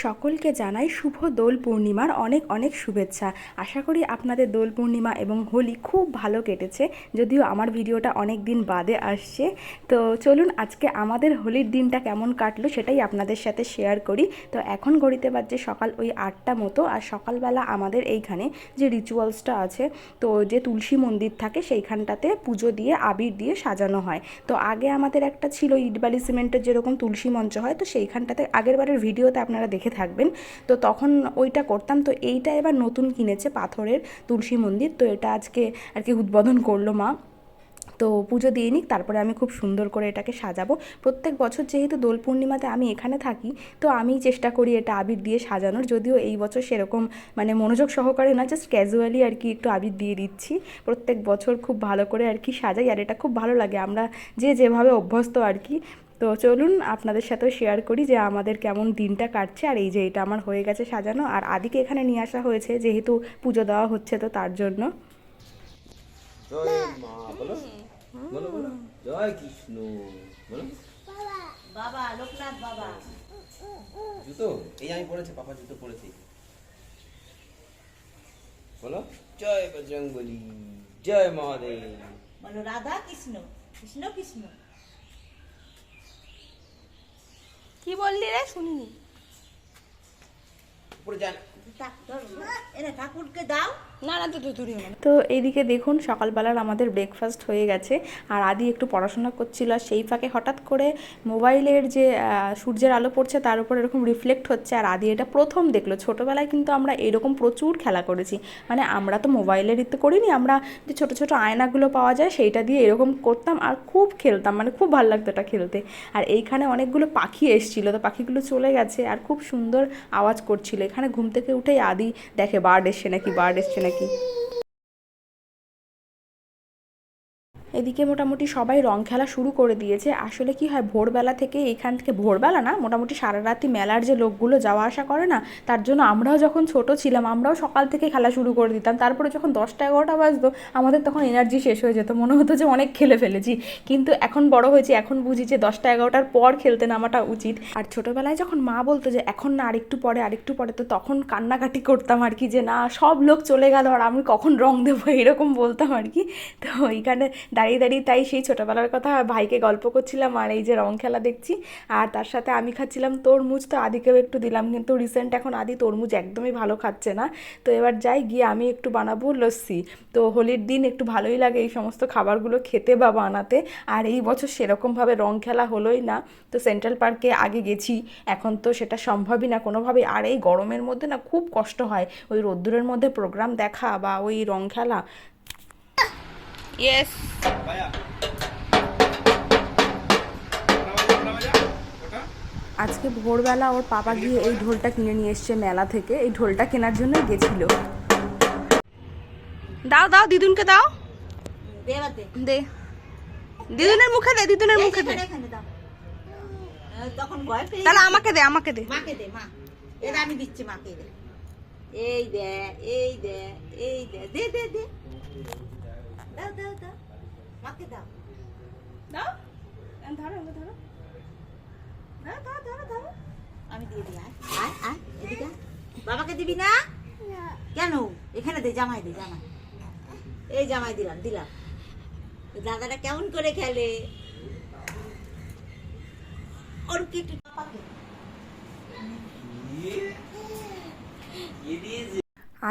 সকলকে জানাই শুভ দোল পূর্ণিমার অনেক অনেক শুভেচ্ছা। আশা করি আপনাদের দোল পূর্ণিমা এবং হোলি খুব ভালো কেটেছে, যদিও আমার ভিডিওটা অনেক দিন বাদে আসছে। তো চলুন আজকে আমাদের হোলির দিনটা কেমন কাটলো সেটাই আপনাদের সাথে শেয়ার করি। তো এখন ঘড়িতে বাজছে সকাল ওই 8টা মতো, আর সকালবেলা আমাদের এইখানে যে রিচুয়ালসটা আছে, তো যে তুলসী মন্দির থাকে সেইখানটাতে পুজো দিয়ে আবির দিয়ে সাজানো হয়। তো আগে আমাদের একটা ছিল ইটবালি সিমেন্টের যেরকম তুলসী মঞ্চ হয়, তো সেইখানটাতে আগের বারের ভিডিওতে আপনারা দেখে থাকবেন, তো তখন ওইটা করতাম। তো এইটা এবার নতুন কিনেছে পাথরের তুলসী মন্দির, তো এটা আজকে আর কি উদ্বোধন করলো মা। তো পুজো দিয়ে নিক, তারপরে আমি খুব সুন্দর করে এটাকে সাজাবো। প্রত্যেক বছর যেহেতু দোল পূর্ণিমাতে আমি এখানে থাকি, তো আমি চেষ্টা করি এটা আবির দিয়ে সাজানোর, যদিও এই বছর সেরকম মানে মনোযোগ সহকারে না, জাস্ট ক্যাজুয়ালি আর কি একটু আবির দিয়ে দিচ্ছি। প্রত্যেক বছর খুব ভালো করে আর কি সাজাই, আর এটা খুব ভালো লাগে, আমরা যে যেভাবে অভ্যস্ত আর কি। তো চলুন আপনাদের সাথেও শেয়ার করি যে আমাদের কেমন দিনটা কাটছে। আর এই যে এটা আমার হয়ে গেছে সাজানো, আর আদিকে এখানে নিয়ে আসা হয়েছে যেহেতু পুজো দেওয়া হচ্ছে, তো তার জন্য। জয় মা বলো, বলো বলো জয় কৃষ্ণ বলো। বাবা লোকনাথ বাবা জুতো এই আমি পরেছি, পাপা জুতো পরেছি। বলো জয় বজরংবলী, জয় মহাদেব। বলো রাধা কৃষ্ণ, কৃষ্ণ কৃষ্ণ। কি বললি রে, শুনিনি। উপরে যান। এনে ঠাকুরকে দাও। তো এইদিকে দেখুন সকালবেলার আমাদের ব্রেকফাস্ট হয়ে গেছে, আর আদি একটু পড়াশোনা করছিল, আর সেই ফাঁকে হঠাৎ করে মোবাইলের যে সূর্যের আলো পড়ছে তার উপর এরকম রিফ্লেক্ট হচ্ছে, আর আদি এটা প্রথম দেখলো। ছোটোবেলায় কিন্তু আমরা এরকম প্রচুর খেলা করেছি, মানে আমরা তো মোবাইলের ইতে করিনি, আমরা যে ছোটো ছোটো আয়নাগুলো পাওয়া যায় সেইটা দিয়ে এরকম করতাম আর খুব খেলতাম, মানে খুব ভালো লাগতো এটা খেলতে। আর এইখানে অনেকগুলো পাখি এসেছিলো, তো পাখিগুলো চলে গেছে আর খুব সুন্দর আওয়াজ করছিল। এখানে ঘুম থেকে উঠেই আদি দেখে বার্ড এসছে নাকি, বার্ড এসছে নাকি। এদিকে মোটামুটি সবাই রং খেলা শুরু করে দিয়েছে। আসলে কি হয়, ভোরবেলা থেকে এইখান থেকে, ভোরবেলা না মোটামুটি সারা রাতি মেলার যে লোকগুলো যাওয়া আসা করে না, তার জন্য আমরাও যখন ছোট ছিলাম আমরাও সকাল থেকে খেলা শুরু করে দিতাম। তারপরে যখন 10টা-11টা বাজতো আমাদের তখন এনার্জি শেষ হয়ে যেত, মনে হতো যে অনেক খেলে ফেলেছি। কিন্তু এখন বড় হয়েছি, এখন বুঝি যে 10টা-11টার পর খেলতে নামাটা উচিত। আর ছোটোবেলায় যখন মা বলতো যে এখন না, আরেকটু পরে আরেকটু পরে, তো তখন কান্নাকাটি করতাম আর কি, যে না সব লোক চলে গেল আর আমি কখন রং দেবো, এরকম বলতাম আর কি। তো এইখানে দাঁড়িয়ে দাঁড়িয়ে তাই সেই ছোটোবেলার কথা ভাইকে গল্প করছিলাম, আর এই যে রং খেলা দেখছি, আর তার সাথে আমি খাচ্ছিলাম তরমুজ। তো আদিকেও একটু দিলাম, কিন্তু রিসেন্ট এখন আদি তরমুজ একদমই ভালো খাচ্ছে না। তো এবার যাই গিয়ে আমি একটু বানাবো লস্যি। তো হোলির দিন একটু ভালোই লাগে এই সমস্ত খাবারগুলো খেতে বা বানাতে, আর এই বছর সেরকমভাবে রং খেলা হলোই না। তো সেন্ট্রাল পার্কে আগে গেছি, এখন তো সেটা সম্ভবই না কোনোভাবেই। আর এই গরমের মধ্যে না খুব কষ্ট হয় ওই রোদ্দুরের মধ্যে প্রোগ্রাম দেখা বা ওই রং খেলা। ইয়েস, আজকে ভোরবেলা ওর পাপা গিয়ে এই ঢোলটা কিনে নিয়ে এসছে মেলা থেকে, এই ঢোলটা কেনার জন্যই গেছিল। দাও দাও দিদুনকে দাও, দে দিদুনের মুখে দে, দিদুনের মুখে দে। তখন ভয় পেয়ে তাহলে আমাকে দে, আমাকে দে, মাকে দে, মা এটা আমি দিচ্ছি, মাকে দে। এই দে, এই দে, এই দে, দে দে দে, দাও দাও দাও, মাকে দাও দাও ধরো ধরো, দাও দাও দাও দাও, আমি দিয়ে দিই। আয় আয় এদিকে, বাবাকে দিবি না কেন? এখানে দে, জামাই দে, জামাই। এই জামাই দিলাম দিলাম। দাদাটা কেমন করে খেলে, ওর কি একটু পাপাকে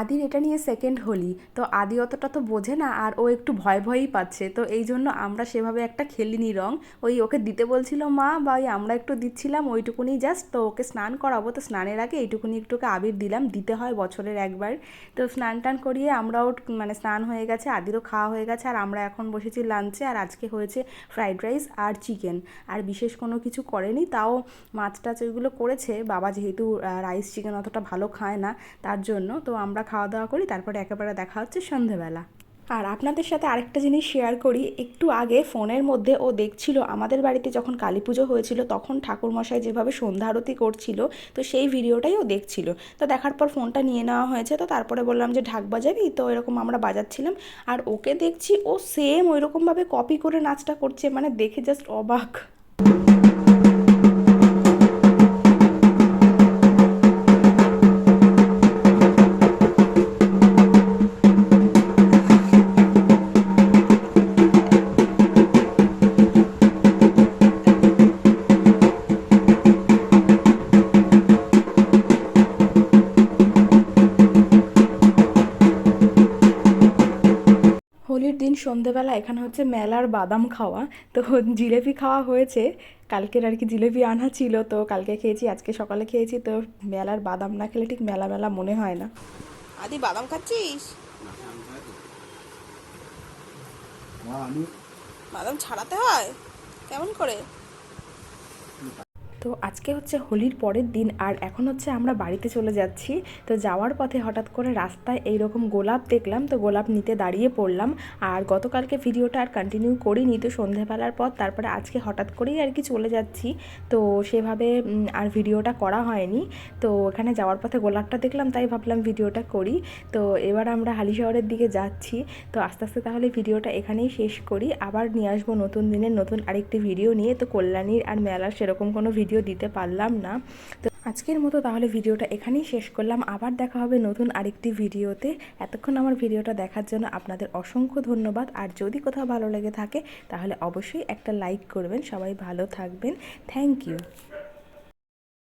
আদির এটা নিয়ে সেকেন্ড হোলি, তো আদি অতটা তো বোঝে না, আর ও একটু ভয় ভয়ই পাচ্ছে। তো এই জন্য আমরা সেভাবে একটা খেলিনি রং, ওই ওকে দিতে বলছিল মা, বা ওই আমরা একটু দিচ্ছিলাম ওইটুকুনি জাস্ট। তো ওকে স্নান করাবো, তো স্নানের আগে এইটুকুনি একটুকে আবির দিলাম, দিতে হয় বছরের একবার। তো স্নান টান করিয়ে আমরাও মানে স্নান হয়ে গেছে, আদিরও খাওয়া হয়ে গেছে, আর আমরা এখন বসেছি লাঞ্চে। আর আজকে হয়েছে ফ্রাইড রাইস আর চিকেন, আর বিশেষ কোনো কিছু করেনি। তাও মাছ টাছ ওইগুলো করেছে বাবা, যেহেতু রাইস চিকেন অতটা ভালো খায় না তার জন্য। তো আমরা খাওয়া দাওয়া করি, তারপরে একেবারে দেখা হচ্ছে সন্ধেবেলা। আর আপনাদের সাথে আরেকটা জিনিস শেয়ার করি, একটু আগে ফোনের মধ্যে ও দেখছিল আমাদের বাড়িতে যখন কালী পুজো হয়েছিল তখন ঠাকুরমশাই যেভাবে সন্ধ্যা আরতি করছিল, তো সেই ভিডিওটাই ও দেখছিল। তো দেখার পর ফোনটা নিয়ে নেওয়া হয়েছে, তো তারপরে বললাম যে ঢাক বাজাবি, তো এরকম আমরা বাজাচ্ছিলাম, আর ওকে দেখছি ও সেম ওইরকমভাবে কপি করে নাচটা করছে, মানে দেখে জাস্ট অবাক। হোলির দিন সন্ধেবেলা এখানে হচ্ছে মেলার বাদাম খাওয়া, তো জিলেপি খাওয়া হয়েছে। কালকের আর কি জিলেপি আনা ছিল, তো কালকে খেয়েছি, আজকে সকালে খেয়েছি। তো মেলার বাদাম না খেলে ঠিক মেলা মেলা মনে হয় না। আদি বাদাম খাচ্ছিস? বাদাম ছাড়াতে হয় কেমন করে? তো আজকে হচ্ছে হোলির পরের দিন, আর এখন হচ্ছে আমরা বাড়িতে চলে যাচ্ছি। তো যাওয়ার পথে হঠাৎ করে রাস্তায় এইরকম গোলাপ দেখলাম, তো গোলাপ নিতে দাঁড়িয়ে পড়লাম। আর গতকালকে ভিডিওটা আর কন্টিনিউ করিনি, তো সন্ধেবেলার পর তারপরে আজকে হঠাৎ করেই আর কি চলে যাচ্ছি। তো সেভাবে আর ভিডিওটা করা হয়নি। তো এখানে যাওয়ার পথে গোলাপটা দেখলাম, তাই ভাবলাম ভিডিওটা করি। তো এবার আমরা হালিশহরের দিকে যাচ্ছি। তো আস্তে আস্তে তাহলে ভিডিওটা এখানেই শেষ করি, আবার নিয়ে আসবো নতুন দিনের নতুন আরেকটি ভিডিও নিয়ে। তো কল্যাণীর আর মেলার সেরকম কোনো ভিডিও দিতে পারলাম না। তো আজকের মতো তাহলে ভিডিওটা এখানেই শেষ করলাম, আবার দেখা হবে নতুন আরেকটি ভিডিওতে। এতক্ষণ আমার ভিডিওটা দেখার জন্য আপনাদের অসংখ্য ধন্যবাদ। আর যদি কোথাও ভালো লেগে থাকে তাহলে অবশ্যই একটা লাইক করবেন। সবাই ভালো থাকবেন। Thank you.